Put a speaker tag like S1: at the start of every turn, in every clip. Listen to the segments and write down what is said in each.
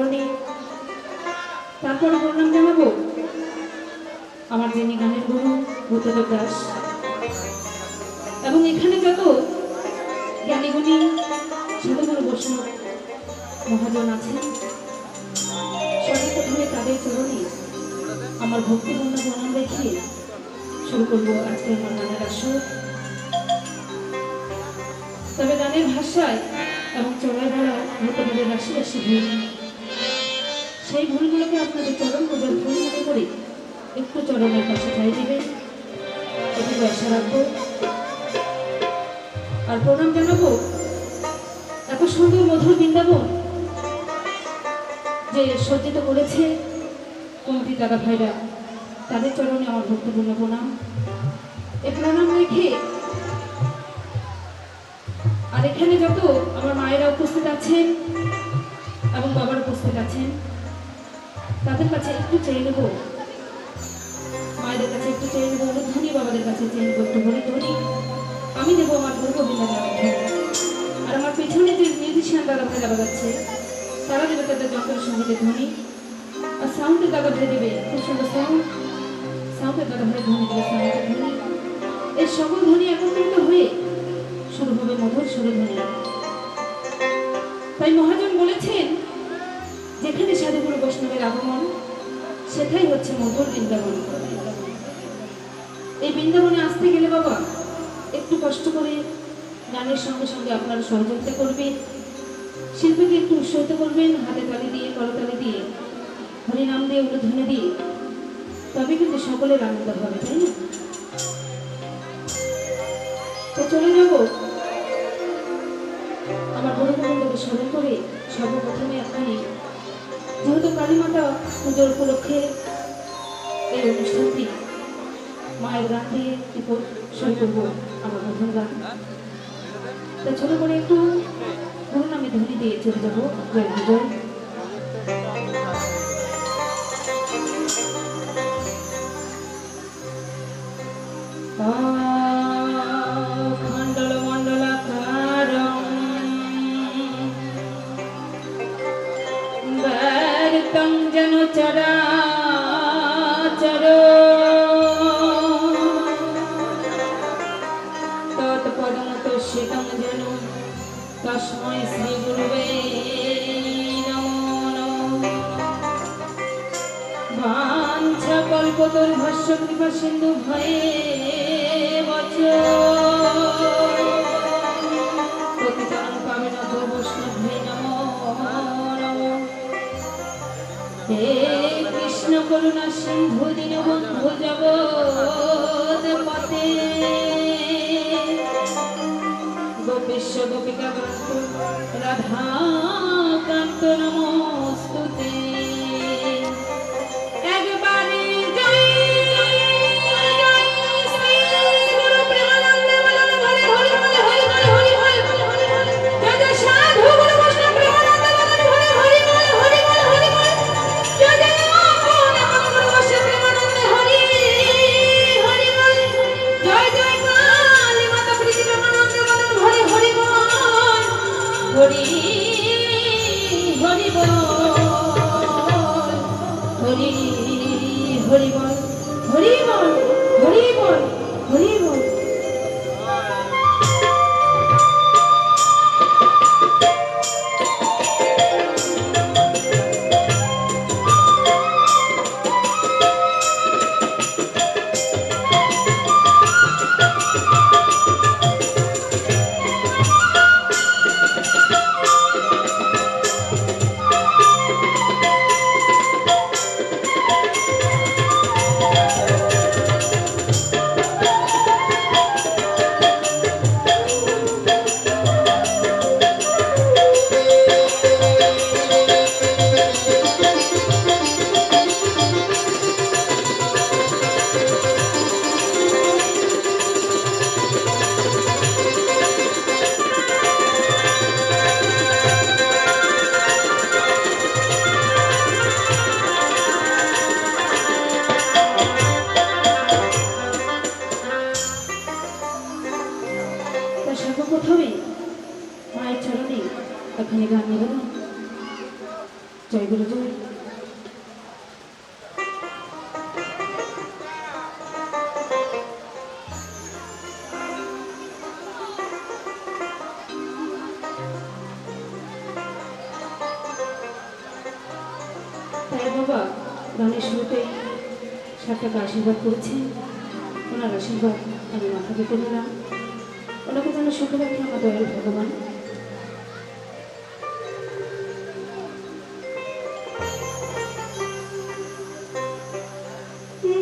S1: চরণে তারপরে প্রণাম জানাবো আমার যিনি গানের গুরু ভূতদেব দাস এবং এখানে যত জ্ঞানীগুণী সাধুগুরু বৈষ্ণব মহাজন আছেন সর্বপ্রথমে তাদের চরণে আমার ভক্তিপূর্ণ প্রণাম রেখে শুরু করবো আজকের আমার গানের আসর। তবে গানের ভাষায় এবং চড়াই বলা হতে পারে রাশি রাশি ভুল, সেই ভুলগুলোকে আপনাদের চরণ পূজার ভুল মনে করে একটু চরণের পাশে ঠাই দিবেন, একটু আশা রাখবো আর প্রণাম জানাবো এত সুন্দর মধুর বৃন্দাবন যে সজ্জিত করেছে কমিটি দাদা ভাইরা, তাদের চরণে আমার ভক্তিপূর্ণ প্রণাম। এই প্রণাম রেখে আর এখানে যত আমার মায়েরা উপস্থিত আছেন এবং বাবার উপস্থিত আছেন তাদের কাছে একটু চেয়ে নেব, মায়েদের কাছে একটু চেয়ে নেবো ধনী, বাবাদের কাছে চেয়ে নেবো একটু হরি ধনী। আমি দেবো আমার গুরু গোবিন্দ আর আমার পিছনে যে মিউজিশিয়ান দাদা ভাই দাদা যাচ্ছে তারা দেবে তাদের যন্ত্রের সঙ্গীতের ধ্বনি আর সাউন্ডের দাদা ভাই দেবে খুব সুন্দর সাউন্ডের দাদা ভাই ধ্বনি দেবে সাউন্ডের ধ্বনি। এই সকল ধ্বনি একত্রিত হয়ে শুরু হবে মধুর সুরধ্বনি। তাই মহাজন বলেছেন যেখানে সাধুগুরু বৈষ্ণবের আগমন সেটাই হচ্ছে মধুর বৃন্দাবন। এই বৃন্দাবনে আসতে গেলে বাবা একটু কষ্ট করে গানের সঙ্গে সঙ্গে আপনারা সহযোগিতা করবেন, শিল্পীকে একটু উৎসাহিত করবেন, হাতে তালি দিয়ে করতালি দিয়ে হরিনাম দিয়ে উলুধ্বনি দিয়ে, তবে কিন্তু সকলের আনন্দ হবে, তাই না? তো চলে যাব আমার গুরু গোবিন্দকে স্মরণ করে। সর্বপ্রথমে আপনি যেহেতু কালীমাতা পুজোর উপলক্ষে এই অনুষ্ঠানটি মায়ের গান দিয়ে শুরু করবো আমার প্রথম গান, তা ছোট করে একটু গুরু নামে ধ্বনি দিয়ে চলে যাবো। জয় বিজয়। মণ্ডল মণ্ডলাকারম ব্যর্তং যেন চরাচর তৎপদমতস্যিতং যেন তস্मै শ্রী গুরুবে নমো নমঃ। বাঞ্ছা কল্পতরুভ্যশ্চ কৃপা সিন্ধু ভয়ে বচ পতিতানাং পাবনেভ্যো বৈষ্ণবেভ্যো নমো নমঃ। হে কৃষ্ণ করুণা সিন্ধু দীনবন্ধু জগৎপতে গোপীশ গোপিকা কান্ত রাধা কান্ত নমস্তুতে। একবারে জয় জয় শ্রী গুরু প্রেমানন্দে বলুন হরি হরি হরি হরি হরি হরি হরি হরি। জয় জয় সাধু গুরু বৈষ্ণব প্রেমানন্দে বলুন হরি হরি হরি হরি হরি হরি। জয় জয় গুরু বৈষ্ণব প্রেমানন্দে হরি হরি হরি। জয় জয় কালী মাতা প্রীতি প্রেমানন্দে বলুন হরি হরি হরি হরি বল হরি হরি বল হরি বল হরি বল হরি বল। জয় গুরু জয়। তাই বাবা গানের শুরুতেই 7 টাকা আশীর্বাদ করেছেন, ওনার আশীর্বাদ আমি মাথা পেতে নিলাম। ওনাকে যেন সুখে রাখি আমার দয়াল ভগবান।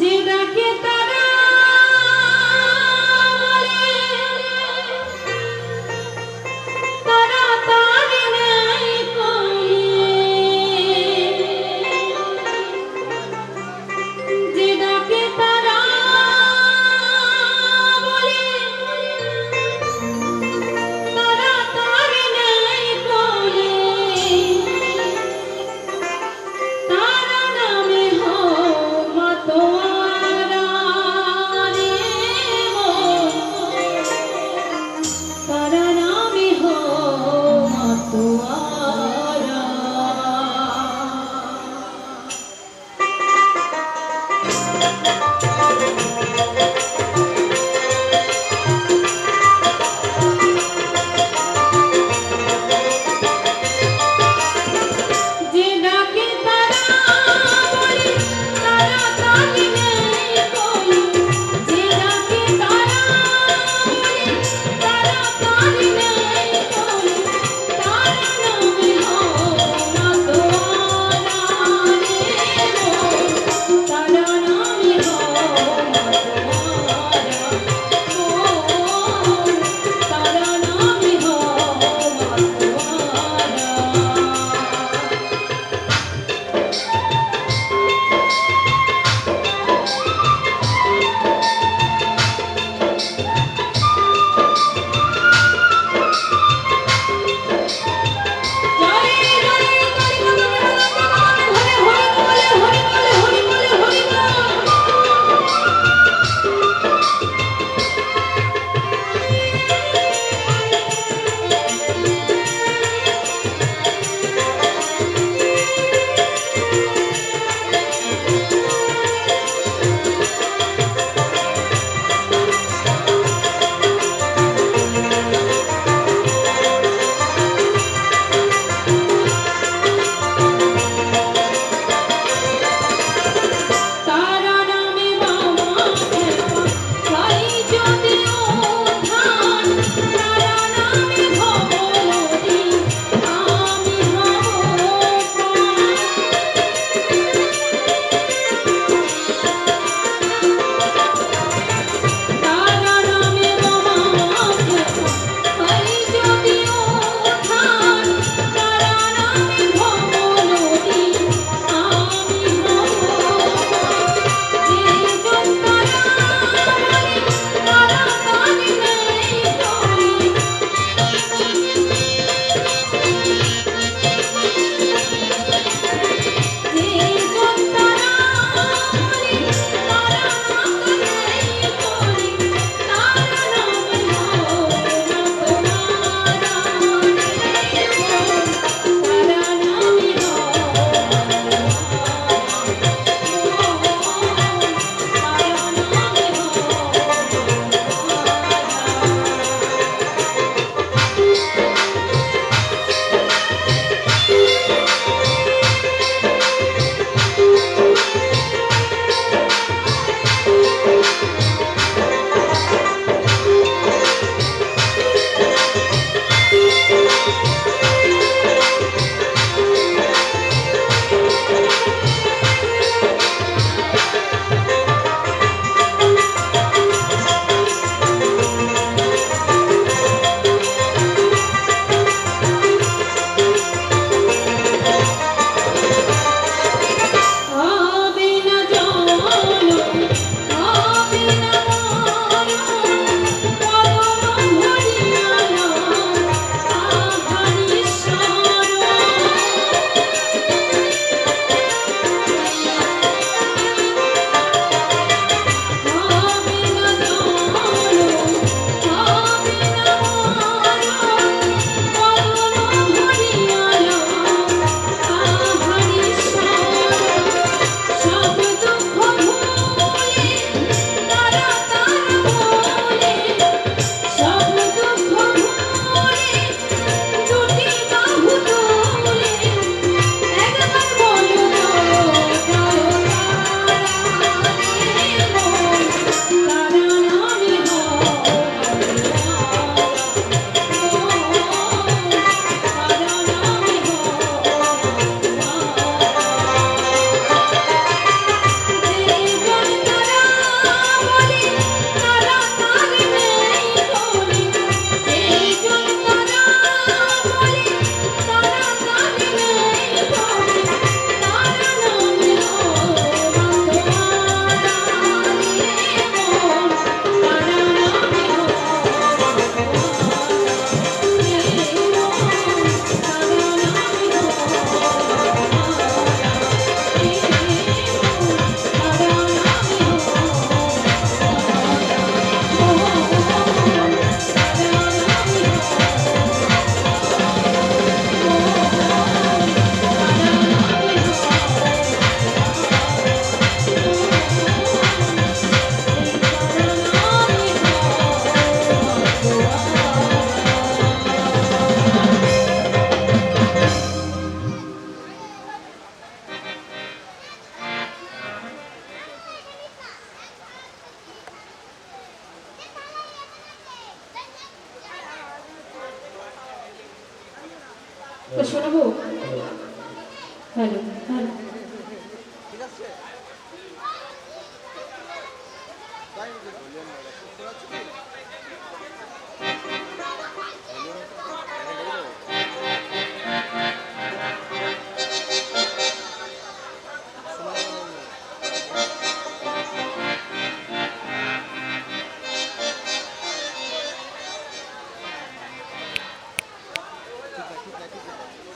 S1: যে ডাকে তারা তারা তারে নাই কইলে, যে ডাকে তারা বলে তারা হ্যালো হ্যালো
S2: ঠিক আছে তাই বললেন না বুঝতে পারছি কি ঠিক আছে